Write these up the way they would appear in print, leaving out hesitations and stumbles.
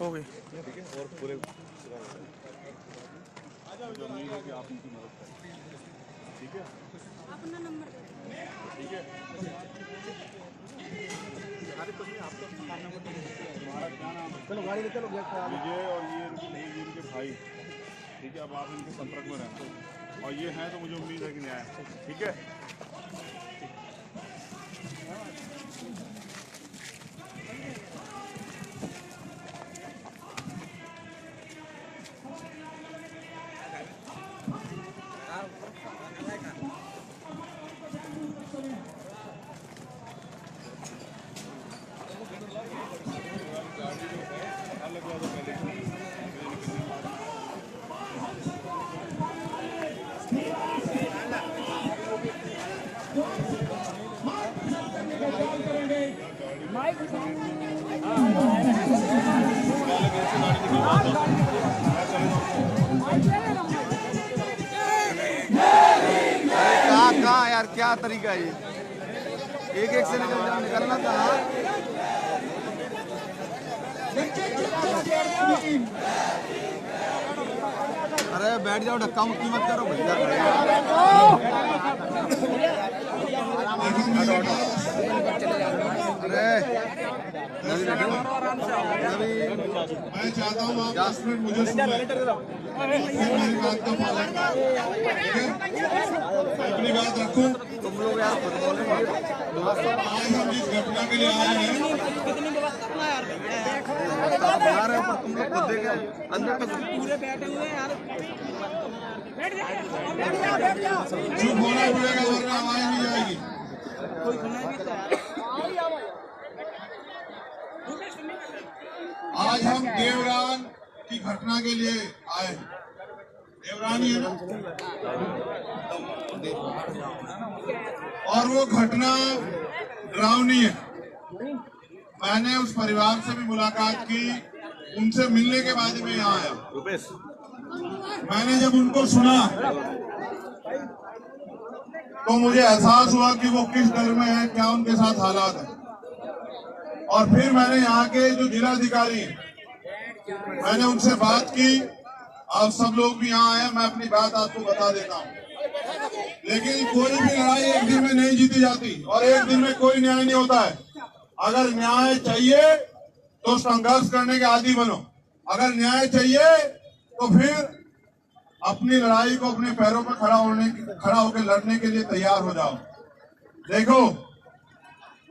हो गई। ठीक है, और पूरे जो उम्मीद है कि आप उनकी मदद करें। ठीक है, अपना नंबर दे दो। ठीक है। अरे कुछ नहीं, आपका सामने तुम्हारा क्या नाम है? चलो गाड़ी चलो विजय, और ये इनके भाई। ठीक है, अब आप इनके संपर्क में रहना, और ये हैं तो मुझे उम्मीद है कि न्याय। ठीक है, कहाँ यार, क्या तरीका है ये? एक एक से निकलना था। अरे बैठ जाओ, धक्का मुक्की मत करो भैया। अरे मैं चाहता हूँ आप 10 मिनट मुझे सुनें, मेरी बात का पालन करें। अपनी बात रखूं। तुम लोग यार खुद बोलेंगे। आज हम जिस घटना के लिए आए हैं, हमारे ऊपर तुम लोग खुद देखे अंदर तो पूरे बैठे हुए हैं यार। चुप होना पड़ेगा वरना आवाज नहीं आएगी। आज हम देवरान की घटना के लिए आए हैं। देवरान ही है ना? और वो घटना डरावनी है। मैंने उस परिवार से भी मुलाकात की, उनसे मिलने के बाद ही मैं यहाँ आया। मैंने जब उनको सुना तो मुझे एहसास हुआ कि वो किस डर में है, क्या उनके साथ हालात है। और फिर मैंने यहाँ के जो जिलाधिकारी हैं, मैंने उनसे बात की। आप सब लोग भी यहाँ आए, मैं अपनी बात आपको बता देता हूँ। लेकिन कोई भी लड़ाई एक दिन में नहीं जीती जाती, और एक दिन में कोई न्याय नहीं होता है। अगर न्याय चाहिए तो संघर्ष करने के आदी बनो। अगर न्याय चाहिए तो फिर अपनी लड़ाई को अपने पैरों पर खड़ा होकर लड़ने के लिए तैयार हो जाओ। देखो,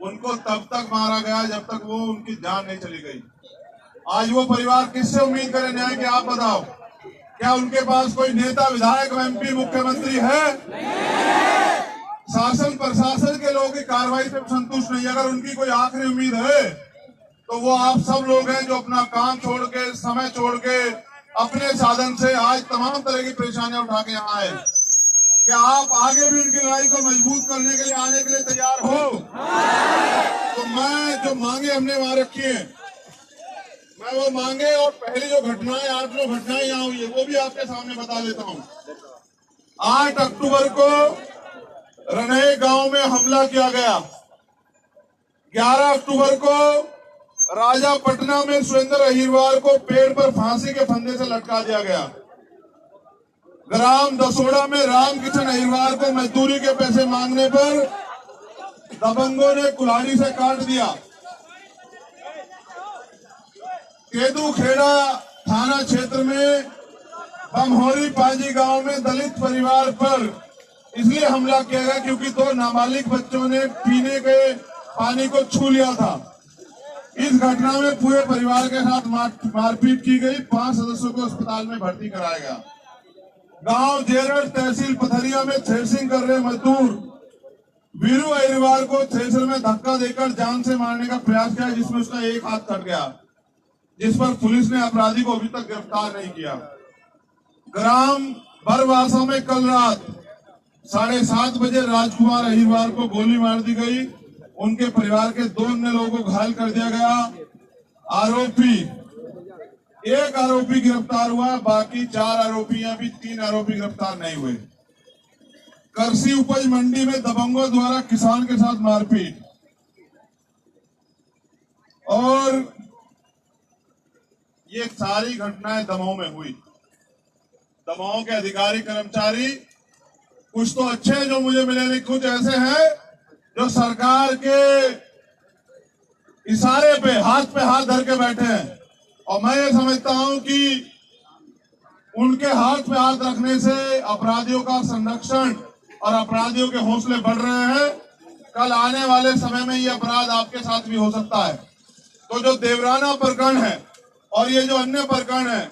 उनको तब तक मारा गया जब तक वो उनकी जान नहीं चली गई। आज वो परिवार किससे उम्मीद करे न्याय की? आप बताओ। क्या उनके पास कोई नेता, विधायक, एमपी, मुख्यमंत्री है? शासन प्रशासन के लोगों की कार्रवाई से संतुष्ट नहीं। अगर उनकी कोई आखिरी उम्मीद है तो वो आप सब लोग हैं जो अपना काम छोड़ के, समय छोड़ के, अपने साधन से आज तमाम तरह की परेशानियां उठा के यहाँ आए। क्या आप आगे भी उनकी लड़ाई को मजबूत करने के लिए आने के लिए तैयार हो? तो मैं जो मांगे हमने वहां रखी है, मैं वो मांगे और पहली जो घटनाएं, 8 घटनाएं यहाँ हुई है, वो भी आपके सामने बता देता हूँ। 8 अक्टूबर को रनहे गांव में हमला किया गया। 11 अक्टूबर को राजा पटना में सुरेंद्र अहिरवार को पेड़ पर फांसी के फंदे से लटका दिया गया। ग्राम दसोड़ा में रामकिशन अहिरवार को मजदूरी के पैसे मांगने पर दबंगों ने कुल्हाड़ी से काट दिया। केदू खेड़ा थाना क्षेत्र में बमहोरी पाजी गांव में दलित परिवार पर इसलिए हमला किया गया क्योंकि 2 नाबालिग बच्चों ने पीने के पानी को छू लिया था। इस घटना में पूरे परिवार के साथ मारपीट की गई। 5 सदस्यों को अस्पताल में भर्ती कराया गया। गांव जेरड़ तहसील पथरिया में थ्रेसिंग कर रहे मजदूर वीरू अहिरवार को थ्रेसर में धक्का देकर जान से मारने का प्रयास किया, जिसमें उसका एक हाथ कट गया, जिस पर पुलिस ने अपराधी को अभी तक गिरफ्तार नहीं किया। ग्राम बरवासा में कल रात 7:30 बजे राजकुमार अहिरवार को गोली मार दी गई। उनके परिवार के 2 अन्य लोगों को घायल कर दिया गया। एक आरोपी गिरफ्तार हुआ, बाकी 4 आरोपी, अभी 3 आरोपी गिरफ्तार नहीं हुए। करसी उपज मंडी में दबंगों द्वारा किसान के साथ मारपीट। और ये सारी घटनाएं दमोह में हुई। दमोह के अधिकारी कर्मचारी कुछ तो अच्छे जो मुझे मिले, नहीं कुछ ऐसे हैं जो सरकार के इशारे पे हाथ धर के बैठे हैं। और मैं ये समझता हूं कि उनके हाथ पे हाथ रखने से अपराधियों का संरक्षण और अपराधियों के हौसले बढ़ रहे हैं। कल आने वाले समय में ये अपराध आपके साथ भी हो सकता है। तो जो देवराना प्रकरण है और ये जो अन्य प्रकरण है,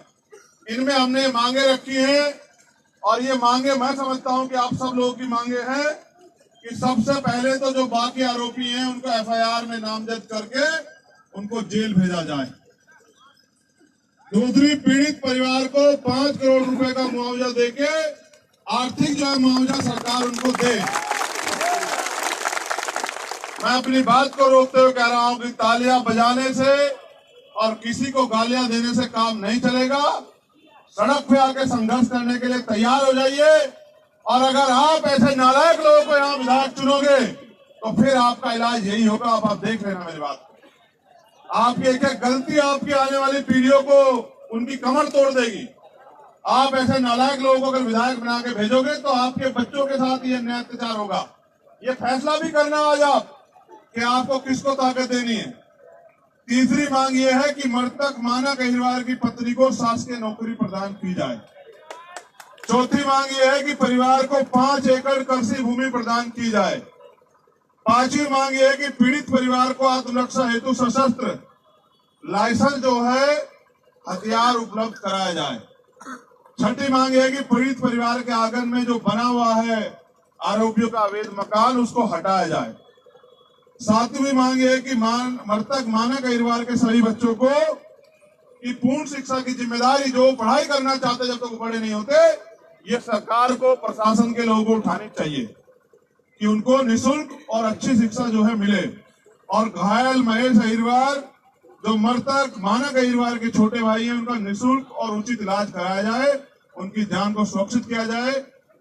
इनमें हमने मांगे रखी हैं और ये मांगे मैं समझता हूं कि आप सब लोगों की मांगे हैं कि सबसे पहले तो जो बाकी आरोपी हैं उनको एफआईआर में नामजद करके उनको जेल भेजा जाए। दूसरी, पीड़ित परिवार को 5 करोड़ रुपए का मुआवजा देके आर्थिक जो है मुआवजा सरकार उनको दे। मैं अपनी बात को रोकते हुए कह रहा हूं कि तालियां बजाने से और किसी को गालियां देने से काम नहीं चलेगा। सड़क पे आके संघर्ष करने के लिए तैयार हो जाइए। और अगर आप ऐसे नालायक लोगों को यहाँ विधायक चुनोगे तो फिर आपका इलाज यही होगा। अब आप देख लेना मेरी बात। आपकी एक एक गलती आपकी आने वाली पीढ़ियों को उनकी कमर तोड़ देगी। आप ऐसे नालायक लोगों को अगर विधायक बना के भेजोगे तो आपके बच्चों के साथ ये अन्याय अत्याचार होगा। ये फैसला भी करना आज आप कि आपको किसको ताकत देनी है। तीसरी मांग ये है कि मृतक मानक अहिरवार की पत्नी को शासकीय नौकरी प्रदान की जाए। चौथी मांग ये है कि परिवार को 5 एकड़ कृषि भूमि प्रदान की जाए। पांचवी मांग ये है कि पीड़ित परिवार को आत्मरक्षा हेतु सशस्त्र लाइसेंस जो है हथियार उपलब्ध कराया जाए। छठी मांग ये है कि पीड़ित परिवार के आंगन में जो बना हुआ है आरोपियों का अवैध मकान उसको हटाया जाए। सातवीं मांग ये है कि मृतक मानक अहिरवार के सभी बच्चों को की पूर्ण शिक्षा की जिम्मेदारी जो पढ़ाई करना चाहते जब तक बड़े नहीं होते, ये सरकार को प्रशासन के लोगों को उठानी चाहिए कि उनको निःशुल्क और अच्छी शिक्षा जो है मिले। और घायल महेश अहिरवार जो मृतक मानक अहिरवार के छोटे भाई हैं, उनका निःशुल्क और उचित इलाज कराया जाए, उनकी जान को सुरक्षित किया जाए,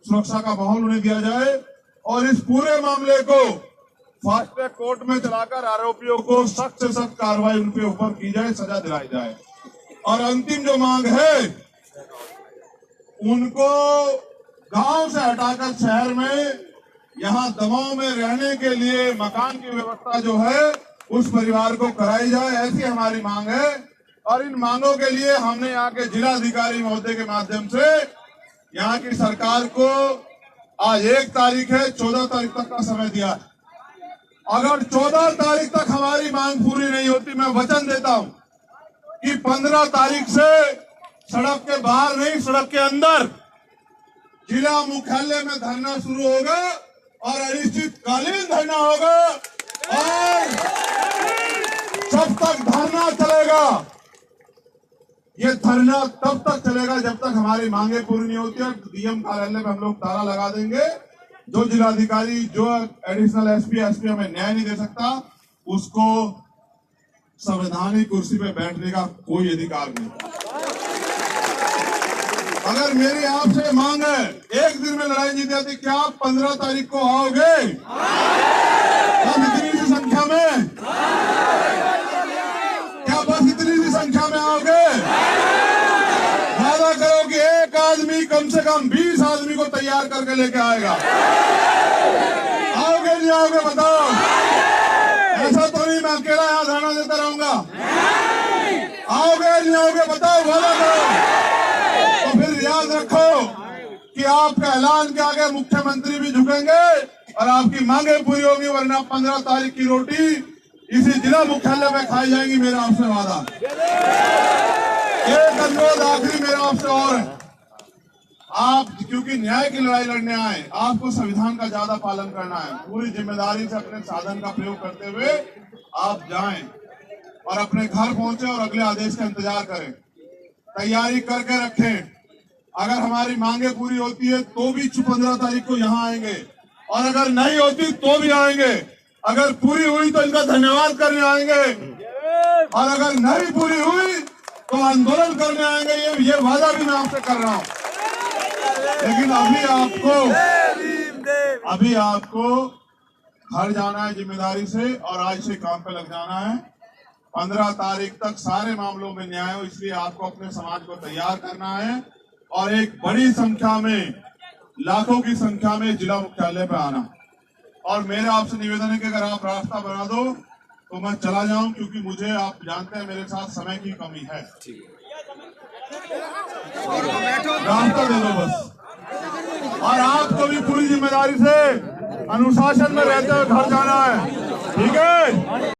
सुरक्षा का माहौल उन्हें दिया जाए। और इस पूरे मामले को फास्ट ट्रैक कोर्ट में चलाकर आरोपियों को सख्त से सख्त कार्रवाई उनके ऊपर की जाए, सजा दिलाई जाए। और अंतिम जो मांग है, उनको गांव से हटाकर शहर में यहाँ दमोह में रहने के लिए मकान की व्यवस्था जो है उस परिवार को कराई जाए, ऐसी हमारी मांग है। और इन मांगों के लिए हमने यहाँ के जिलाधिकारी महोदय के माध्यम से यहाँ की सरकार को आज 1 तारीख है, 14 तारीख तक का समय दिया है। अगर 14 तारीख तक हमारी मांग पूरी नहीं होती, मैं वचन देता हूं कि 15 तारीख से सड़क के बाहर नहीं, सड़क के अंदर जिला मुख्यालय में धरना शुरू होगा और अनिश्चितकालीन धरना होगा। और जब तक धरना चलेगा, ये धरना तब तक चलेगा जब तक हमारी मांगे पूरी नहीं होती। और डीएम कार्यालय में हम लोग ताला लगा देंगे। जो जिलाधिकारी, जो एडिशनल एसपी हमें न्याय नहीं दे सकता, उसको संवैधानिक कुर्सी पे बैठने का कोई अधिकार नहीं। अगर मेरी आपसे मांग है एक दिन में लड़ाई जीत जाती, क्या आप 15 तारीख को आओगे? बस इतनी सी संख्या में? क्या बस इतनी सी संख्या में आओगे? वादा करो कि एक आदमी कम से कम 20 आदमी को तैयार करके लेके आएगा। आओगे नहीं आओगे बताओ? ऐसा तो नहीं मैं अकेला यहाँ धरना देता रहूंगा। आओगे नहीं आओगे बताओ? वादा करो। तो फिर याद रखो कि आपका ऐलान के आगे मुख्यमंत्री भी झुकेंगे और आपकी मांगे पूरी होगी, वरना 15 तारीख की रोटी इसी जिला मुख्यालय में खाई जाएंगी। मेरा आपसे वादा। एक अनुरोध आखिरी मेरा आपसे और है, आप क्योंकि न्याय की लड़ाई लड़ने आए, आपको संविधान का ज्यादा पालन करना है। पूरी जिम्मेदारी से अपने साधन का प्रयोग करते हुए आप जाएं और अपने घर पहुंचे और अगले आदेश का इंतजार करें। तैयारी करके रखें। अगर हमारी मांगे पूरी होती है तो भी 15 तारीख को यहाँ आएंगे, और अगर नहीं होती तो भी आएंगे। अगर पूरी हुई तो इनका धन्यवाद करने आएंगे, और अगर नहीं पूरी हुई तो आंदोलन करने आएंगे। ये वादा भी मैं आपसे कर रहा हूँ। लेकिन अभी आपको घर जाना है जिम्मेदारी से, और आज से काम पे लग जाना है। 15 तारीख तक सारे मामलों में न्याय हो, इसलिए आपको अपने समाज को तैयार करना है और एक बड़ी संख्या में, लाखों की संख्या में जिला मुख्यालय पे आना। और मेरा आपसे निवेदन है कि अगर आप रास्ता बना दो तो मैं चला जाऊं, क्योंकि मुझे, आप जानते हैं, मेरे साथ समय की कमी है। रास्ता दे दो बस। और आपको भी पूरी जिम्मेदारी से अनुशासन में रहते हुए घर जाना है, ठीक है।